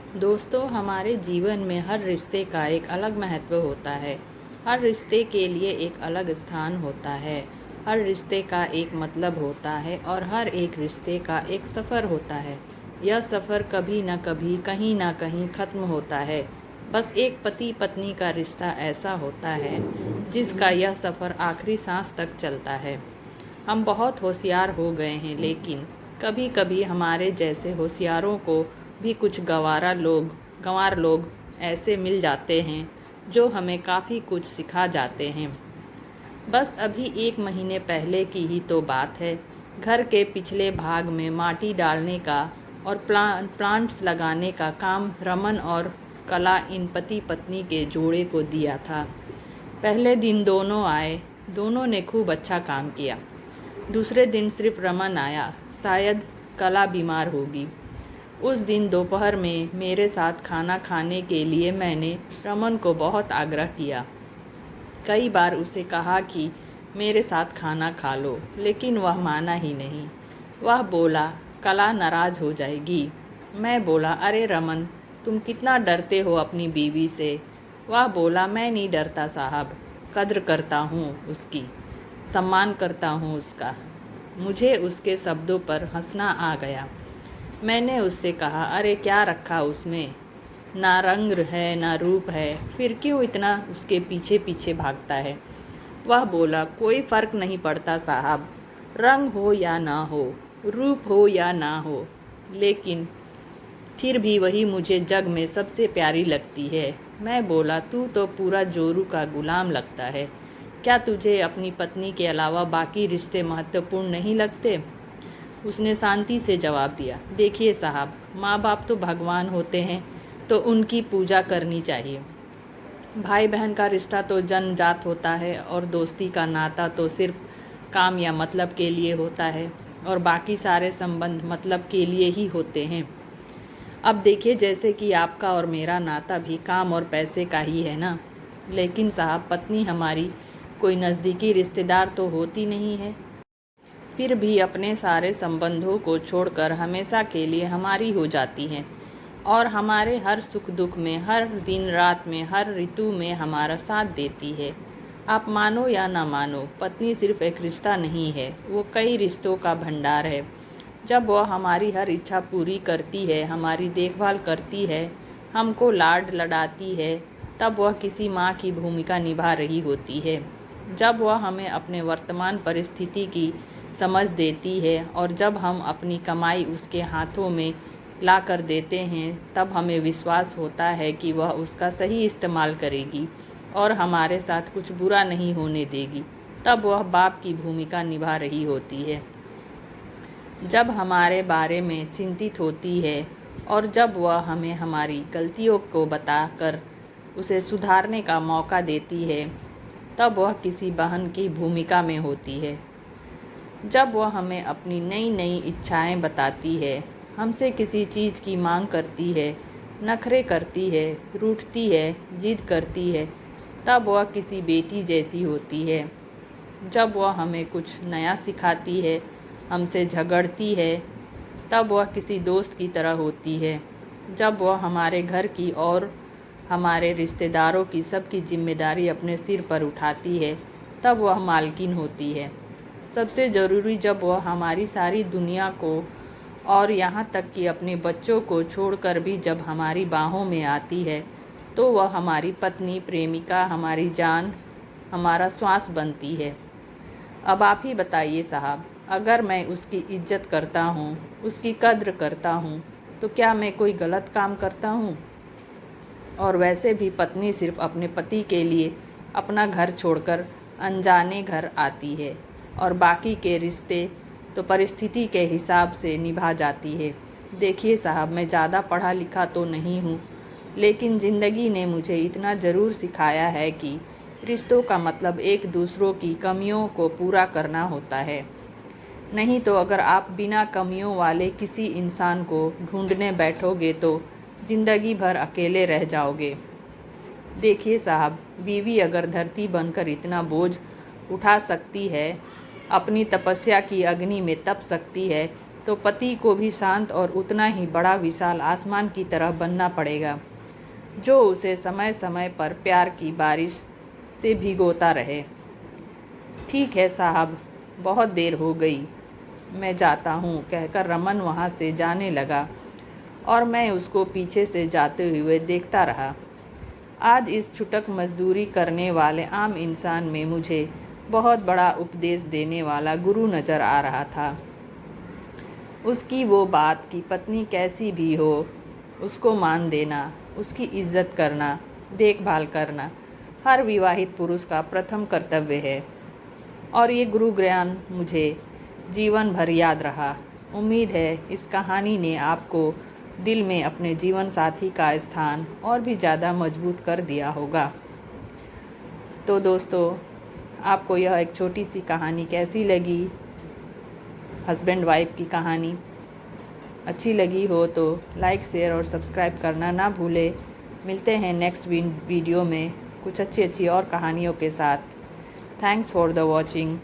दोस्तों, हमारे जीवन में हर रिश्ते का एक अलग महत्व होता है। हर रिश्ते के लिए एक अलग स्थान होता है। हर रिश्ते का एक मतलब होता है और हर एक रिश्ते का एक सफ़र होता है। यह सफ़र कभी न कभी कहीं ना कहीं ख़त्म होता है। बस एक पति पत्नी का रिश्ता ऐसा होता है जिसका यह सफ़र आखिरी सांस तक चलता है। हम बहुत होशियार हो गए हैं, लेकिन कभी कभी हमारे जैसे होशियारों को भी कुछ गंवार लोग ऐसे मिल जाते हैं जो हमें काफ़ी कुछ सिखा जाते हैं। बस अभी 1 महीने पहले की ही तो बात है। घर के पिछले भाग में माटी डालने का और प्लांट्स लगाने का काम रमन और कला इन पति पत्नी के जोड़े को दिया था। पहले दिन दोनों आए। दोनों ने खूब अच्छा काम किया। दूसरे दिन सिर्फ रमन आया, शायद कला बीमार होगी। उस दिन दोपहर में मेरे साथ खाना खाने के लिए मैंने रमन को बहुत आग्रह किया। कई बार उसे कहा कि मेरे साथ खाना खा लो, लेकिन वह माना ही नहीं। वह बोला कला नाराज़ हो जाएगी। मैं बोला अरे रमन, तुम कितना डरते हो अपनी बीवी से। वह बोला मैं नहीं डरता साहब, कद्र करता हूँ उसकी, सम्मान करता हूँ उसका। मुझे उसके शब्दों पर हंसना आ गया। मैंने उससे कहा अरे क्या रखा उसमें, ना रंग है ना रूप है, फिर क्यों इतना उसके पीछे पीछे भागता है। वह बोला कोई फ़र्क नहीं पड़ता साहब, रंग हो या ना हो, रूप हो या ना हो, लेकिन फिर भी वही मुझे जग में सबसे प्यारी लगती है। मैं बोला तू तो पूरा जोरू का गुलाम लगता है। क्या तुझे अपनी पत्नी के अलावा बाकी रिश्ते महत्वपूर्ण नहीं लगते? उसने शांति से जवाब दिया, देखिए साहब, माँ बाप तो भगवान होते हैं, तो उनकी पूजा करनी चाहिए। भाई बहन का रिश्ता तो जन्मजात होता है और दोस्ती का नाता तो सिर्फ काम या मतलब के लिए होता है, और बाकी सारे संबंध मतलब के लिए ही होते हैं। अब देखिए, जैसे कि आपका और मेरा नाता भी काम और पैसे का ही है ना। लेकिन साहब, पत्नी हमारी कोई नज़दीकी रिश्तेदार तो होती नहीं है। फिर भी अपने सारे संबंधों को छोड़कर हमेशा के लिए हमारी हो जाती है और हमारे हर सुख दुख में, हर दिन रात में, हर ऋतु में हमारा साथ देती है। आप मानो या ना मानो, पत्नी सिर्फ एक रिश्ता नहीं है, वो कई रिश्तों का भंडार है। जब वह हमारी हर इच्छा पूरी करती है, हमारी देखभाल करती है, हमको लाड लडाती है, तब वह किसी माँ की भूमिका निभा रही होती है। जब वह हमें अपने वर्तमान परिस्थिति की समझ देती है और जब हम अपनी कमाई उसके हाथों में ला कर देते हैं, तब हमें विश्वास होता है कि वह उसका सही इस्तेमाल करेगी और हमारे साथ कुछ बुरा नहीं होने देगी। तब वह बाप की भूमिका निभा रही होती है। जब हमारे बारे में चिंतित होती है और जब वह हमें हमारी गलतियों को बताकर उसे सुधारने का मौका देती है, तब वह किसी बहन की भूमिका में होती है। जब वह हमें अपनी नई नई इच्छाएं बताती है, हमसे किसी चीज़ की मांग करती है, नखरे करती है, रूठती है, जिद करती है, तब वह किसी बेटी जैसी होती है। जब वह हमें कुछ नया सिखाती है, हमसे झगड़ती है, तब वह किसी दोस्त की तरह होती है। जब वह हमारे घर की और हमारे रिश्तेदारों की सबकी जिम्मेदारी अपने सिर पर उठाती है, तब वह मालकिन होती है। सबसे ज़रूरी, जब वह हमारी सारी दुनिया को और यहाँ तक कि अपने बच्चों को छोड़कर भी जब हमारी बाहों में आती है, तो वह हमारी पत्नी, प्रेमिका, हमारी जान, हमारा श्वास बनती है। अब आप ही बताइए साहब, अगर मैं उसकी इज्जत करता हूँ, उसकी कद्र करता हूँ, तो क्या मैं कोई गलत काम करता हूँ? और वैसे भी पत्नी सिर्फ अपने पति के लिए अपना घर छोड़कर अनजाने घर आती है और बाकी के रिश्ते तो परिस्थिति के हिसाब से निभा जाती है। देखिए साहब, मैं ज़्यादा पढ़ा लिखा तो नहीं हूँ, लेकिन ज़िंदगी ने मुझे इतना ज़रूर सिखाया है कि रिश्तों का मतलब एक दूसरों की कमियों को पूरा करना होता है। नहीं तो अगर आप बिना कमियों वाले किसी इंसान को ढूंढने बैठोगे तो ज़िंदगी भर अकेले रह जाओगे। देखिए साहब, बीवी अगर धरती बनकर इतना बोझ उठा सकती है, अपनी तपस्या की अग्नि में तप सकती है, तो पति को भी शांत और उतना ही बड़ा विशाल आसमान की तरह बनना पड़ेगा, जो उसे समय समय पर प्यार की बारिश से भिगोता रहे। ठीक है साहब, बहुत देर हो गई, मैं जाता हूँ, कहकर रमन वहाँ से जाने लगा और मैं उसको पीछे से जाते हुए देखता रहा। आज इस छुटक मजदूरी करने वाले आम इंसान में मुझे बहुत बड़ा उपदेश देने वाला गुरु नज़र आ रहा था। उसकी वो बात कि पत्नी कैसी भी हो उसको मान देना, उसकी इज्जत करना, देखभाल करना हर विवाहित पुरुष का प्रथम कर्तव्य है। और ये गुरु ज्ञान मुझे जीवन भर याद रहा। उम्मीद है इस कहानी ने आपको दिल में अपने जीवन साथी का स्थान और भी ज़्यादा मजबूत कर दिया होगा। तो दोस्तों, आपको यह एक छोटी सी कहानी कैसी लगी? हस्बैंड वाइफ की कहानी अच्छी लगी हो तो लाइक, शेयर और सब्सक्राइब करना ना भूलें। मिलते हैं नेक्स्ट वीडियो में कुछ अच्छी और कहानियों के साथ। Thanks for the watching.